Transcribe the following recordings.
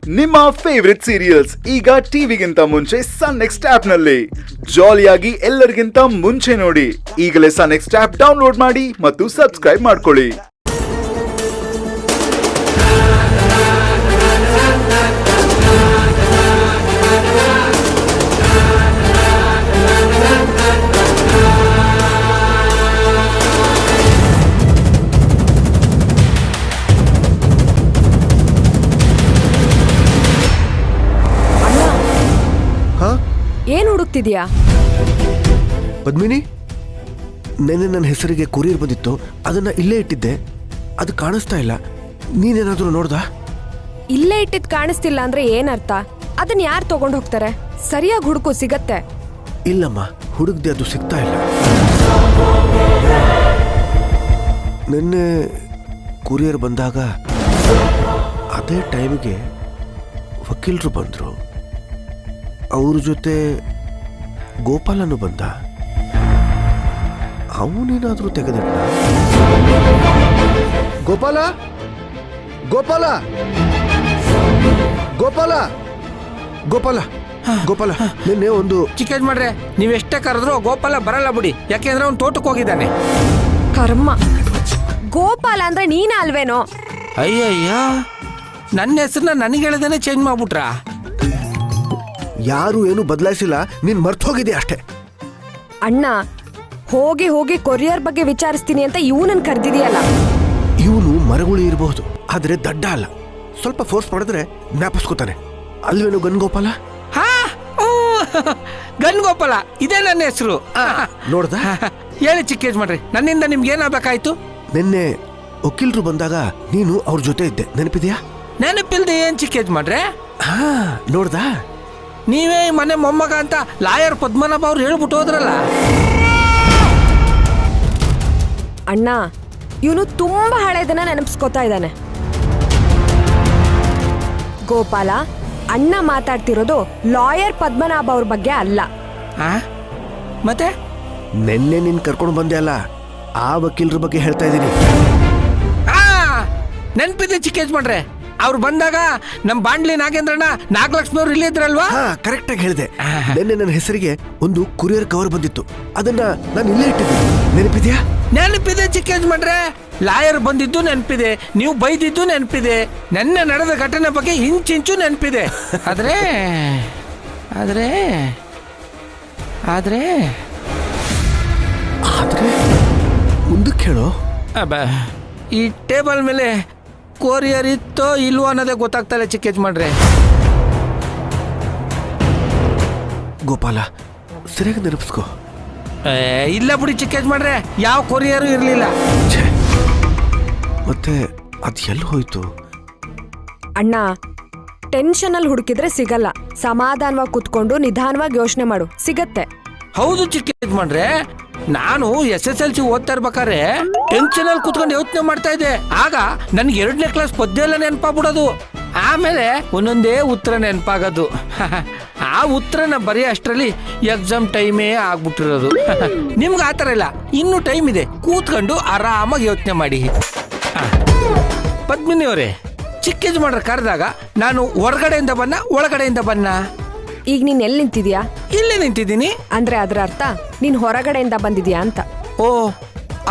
ನಿಮ್ಮ favourite serials ಈಗ ಟಿವಿಗಿಂತ ಮುಂಚೆ ಸನ್ ನೆಕ್ಸ್ಟ್ ಆಪ್ ನಲ್ಲಿ ಜಾಲಿಯಾಗಿ ಎಲ್ಲರಿಗಿಂತ ಮುಂಚೆ ನೋಡಿ. ಈಗಲೇ ಸನ್ ನೆಕ್ಸ್ಟ್ ಆಪ್ ಡೌನ್ಲೋಡ್ ಮಾಡಿ ಮತ್ತು ಸಬ್ಸ್ಕ್ರೈಬ್ ಮಾಡ್ಕೊಳ್ಳಿ. ಏನ್ ಹುಡುಕ್ತಿದ್ಯಾ? ಪದ್ಮಿನಿ, ನೆನ್ನೆ ನನ್ನ ಹೆಸರಿಗೆ ಕೊರಿಯರ್ ಬಂದಿತ್ತು, ಅದನ್ನ ಇಲ್ಲೇ ಇಟ್ಟಿದ್ದೆ. ಅದು ಕಾಣಿಸ್ತಾ ಇಲ್ಲ. ನೀನೇನಾದ್ರೂ ನೋಡ್ದಾ? ಇಲ್ಲೇ ಇಟ್ಟಿದ್ ಕಾಣಿಸ್ತಿಲ್ಲ ಅಂದ್ರೆ ಏನರ್ಥ? ಅದನ್ನ ಯಾರು ತಗೊಂಡ್ ಹೋಗ್ತಾರೆ? ಸರಿಯಾಗಿ ಹುಡುಕು, ಸಿಗತ್ತೆ. ಇಲ್ಲಮ್ಮ, ಹುಡುಕ್ದೆ, ಅದು ಸಿಗ್ತಾ ಇಲ್ಲ. ನೆನ್ನೆ ಕೊರಿಯರ್ ಬಂದಾಗ ಅದೇ ಟೈಮ್ಗೆ ವಕೀಲರು ಬಂದರು. ಅವ್ರ ಜೊತೆ ಗೋಪಾಲನು ಬಂದ. ಅವನೇನಾದ್ರೂ ತೆಗೆದಿಟ್ಟ? ಗೋಪಾಲ, ಗೋಪಾಲ, ಗೋಪಾಲ, ಗೋಪಾಲ, ಗೋಪಾಲ, ನಿನ್ನೆ ಒಂದು ಚಿಕ್ಕೇಜ್ ಮಾಡ್ರೆ, ನೀವೆಷ್ಟೇ ಕರೆದ್ರು ಗೋಪಾಲ ಬರಲ್ಲ ಬಿಡಿ. ಯಾಕೆಂದ್ರೆ ಅವ್ನು ತೋಟಕ್ಕೆ ಹೋಗಿದ್ದಾನೆ. ಕರ್ಮ, ಗೋಪಾಲ ಅಂದ್ರೆ ನೀನ ಅಲ್ವೇನೋ? ಅಯ್ಯಯ್ಯ, ನನ್ನ ಹೆಸರನ್ನ ನನಗೆ ಹೇಳ್ದೇನೆ ಚೇಂಜ್ ಮಾಡ್ಬಿಟ್ರ. ಯಾರು ಏನು ಬದಲಾಯಿಸಿಲ್ಲ, ನೀನ್ ಮರ್ತು ಹೋಗಿದ್ದೆ ಅಷ್ಟೇ. ಅಣ್ಣ, ಹೋಗಿ ಹೋಗಿ ಕೊರಿಯರ್ ಬಗ್ಗೆ ವಿಚಾರಿಸ್ತೀನಿ ಅಂತ ಇವನನ್ನ ಕರೆದಿದೆಯಲ್ಲ. ಇವನು ಮರಗುಳಿ ಇರಬಹುದು, ಆದ್ರೆ ದಡ್ಡ ಅಲ್ಲ. ಸ್ವಲ್ಪ ಫೋರ್ಸ್ ಮಾಡಿದ್ರೆ ಜ್ಞಾಪಿಸ್ಕೋತಾನೆ. ಅಲ್ವೇನು ಗನ್ಗೋಪಾಲ? ಹಾ, ಗನ್ ಗೋಪಾಲ, ಇದೇ ನನ್ನ ಹೆಸರು. ನೋಡ್ದ? ಹೇಳಿ ಚಿಕ್ಕೇಜ್ ಮಾಡ್ರಿ, ನನ್ನಿಂದ ನಿಮ್ಗೆ ಏನಾಗಬೇಕಾಯ್ತು? ನಿನ್ನೆ ವಕೀಲರು ಬಂದಾಗ ನೀನು ಅವ್ರ ಜೊತೆ ಇದ್ದೆ, ನೆನಪಿದ್ಯಾ? ನೆನಪಿಲ್ದೆ ಏನ್ ಚಿಕ್ಕೇಜ್ ಮಾಡ್ರೆ? ಹಾ, ನೋಡ್ದ? ನೀವೇ ಮನೆ ಮೊಮ್ಮಗ ಅಂತ ಲಾಯರ್ ಪದ್ಮನಾಭ ಅವ್ರು ಹೇಳ್ಬಿಟ್ಟು ಹೋದ್ರಲ್ಲ. ಅಣ್ಣ, ಇವನು ತುಂಬಾ ಹಳೇದನ್ನ ನೆನಪಿಸ್ಕೋತಾ ಇದ್ದಾನೆ. ಗೋಪಾಲ, ಅಣ್ಣ ಮಾತಾಡ್ತಿರೋದು ಲಾಯರ್ ಪದ್ಮನಾಭ ಅವ್ರ ಬಗ್ಗೆ ಅಲ್ಲ. ಮತ್ತೆ ನಿನ್ನೆ ನೀನ್ ಕರ್ಕೊಂಡು ಬಂದೆ ಅಲ್ಲ, ಆ ವಕೀಲರ ಬಗ್ಗೆ ಹೇಳ್ತಾ ಇದ್ದೀನಿ. ನೆನಪಿದೆ ಚಿಕ್ಕೇಜ್ ಮಾಡ್ರೆ, ಅವ್ರು ಬಂದಾಗ ನಮ್ ಬಾಂಡ್ಲಿ ನಾಗೇಂದ್ರಣ್ಣ ನಾಗಲಕ್ಷ್ಮಿ ಅವ್ರು ಇಲ್ಲೇ ಇದ್ರಲ್ವಾ? ಕರೆಕ್ಟ್ ಆಗಿ ಹೇಳಿದೆ. ನಿನ್ನೆ ನನ್ನ ಹೆಸರಿಗೆ ಒಂದು ಕುರಿಯರ್ ಕವರ್ ಬಂದಿತ್ತು, ಅದನ್ನ ನಾನು ಇಲ್ಲೇ ಇಟ್ಟಿದ್ದೆ, ನೆನಪಿದ್ಯಾ? ನೆನಪಿದೆ ಚಿಕ್ಕೇಜ್ ಮಾಡ್ರೆ, ಲಾಯರ್ ಬಂದಿದ್ದು ನೆನಪಿದೆ, ನೀವು ಬೈದಿದ್ದು ನೆನಪಿದೆ, ನೆನ್ನೆ ನಡೆದ ಘಟನೆ ಬಗ್ಗೆ ಇಂಚಿಂಚು ನೆನಪಿದೆ. ಆದ್ರೆ ಆದ್ರೆ ಆದ್ರೆ ಆದ್ರೆ ಮುಂದಕ್ಕೆ ಹೇಳೋ. ಈ ಟೇಬಲ್ ಮೇಲೆ ಕೊರಿಯರ್ ಇತ್ತೋ ಇಲ್ವೋ ಅನ್ನೋದೇ ಗೊತ್ತಾಗ್ತಲ್ಲ ಚಿಕ್ಕೇಜ್ ಮಾಡ್ರೆ. ಗೋಪಾಲ, ಸರಿಯಾಗಿ ನೆನಪಿಸ್ಕೋ. ಇಲ್ಲ ಬಿಡಿ ಚಿಕ್ಕೇಜ್ ಮಾಡ್ರೆ, ಯಾವ ಕೊರಿಯರು ಇರ್ಲಿಲ್ಲ. ಮತ್ತೆ ಅದ್ ಎಲ್ಲಿ ಹೋಯ್ತು? ಅಣ್ಣ, ಟೆನ್ಷನ್ ಅಲ್ಲಿ ಹುಡುಕಿದ್ರೆ ಸಿಗಲ್ಲ. ಸಮಾಧಾನವಾಗಿ ಕುತ್ಕೊಂಡು ನಿಧಾನವಾಗಿ ಯೋಚನೆ ಮಾಡು, ಸಿಗತ್ತೆ. ಹೌದು ಚಿಕ್ಕೇಜ್ ಮಾಡ್ರೆ, ನಾನು SSLC ಓದ್ತಾ ಇರ್ಬೇಕಾದ್ರೆ ಟೆನ್ಷನ್ ಅಲ್ಲಿ ಕುತ್ಕೊಂಡು ಯೋಚನೆ ಮಾಡ್ತಾ ಇದ್ದೆ. ಆಗ ನನ್ಗೆ 2ನೇ ಕ್ಲಾಸ್ ಪದ್ಯ ಎಲ್ಲ ನೆನಪಾಗ್ಬಿಡೋದು. ಆಮೇಲೆ ಒಂದೊಂದೇ ಉತ್ತರ ನೆನಪಾಗೋದು. ಆ ಉತ್ತರನ ಬರೆಯೋ ಅಷ್ಟರಲ್ಲಿ ಎಕ್ಸಾಮ್ ಟೈಮೇ ಆಗ್ಬಿಟ್ಟಿರೋದು. ನಿಮ್ಗೆ ಆತರ ಇಲ್ಲ, ಇನ್ನೂ ಟೈಮ್ ಇದೆ, ಕೂತ್ಕೊಂಡು ಆರಾಮಾಗಿ ಯೋಚನೆ ಮಾಡಿ. ಪದ್ಮಿನಿ ಅವರೇ, ಚಿಕ್ಕೇಜ್ ಮಾಡ್ರೆ ಕರೆದಾಗ ನಾನು ಹೊರಗಡೆಯಿಂದ ಬನ್ನ ಒಳಗಡೆಯಿಂದ ಬನ್ನ? ಈಗ ನೀನ್ ಎಲ್ಲಿ ನಿಂತಿದ್ಯಾ? ಇಲ್ಲೇ ನಿಂತಿದ್ದೀನಿ. ಅಂದ್ರೆ ಅದರ ಅರ್ಥ ನೀನ್ ಹೊರಗಡೆಯಿಂದ ಬಂದಿದ್ಯಾ ಅಂತ. ಓ,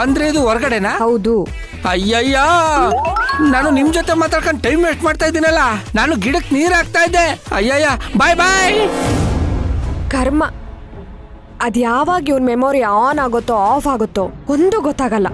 ಅಂದ್ರೆ ಇದು ಹೊರಗಡೆನಾ? ಹೌದು. ಅಯ್ಯಯ್ಯ, ನಾನು ನಿಮ್ ಜೊತೆ ಮಾತಾಡ್ಕೊಂಡು ಟೈಮ್ ವೇಸ್ಟ್ ಮಾಡ್ತಾ ಇದ್ದೀನಲ್ಲ. ನಾನು ಗಿಡಕ್ಕೆ ನೀರ್ ಹಾಕ್ತಾ ಇದ್ದೆ. ಅಯ್ಯಯ್ಯ, ಬಾಯ್ ಬಾಯ್. ಕರ್ಮ, ಅದ್ ಯಾವಾಗ ಇವನ್ ಮೆಮೊರಿ ಆನ್ ಆಗುತ್ತೋ ಆಫ್ ಆಗುತ್ತೋ ಒಂದು ಗೊತ್ತಾಗಲ್ಲ.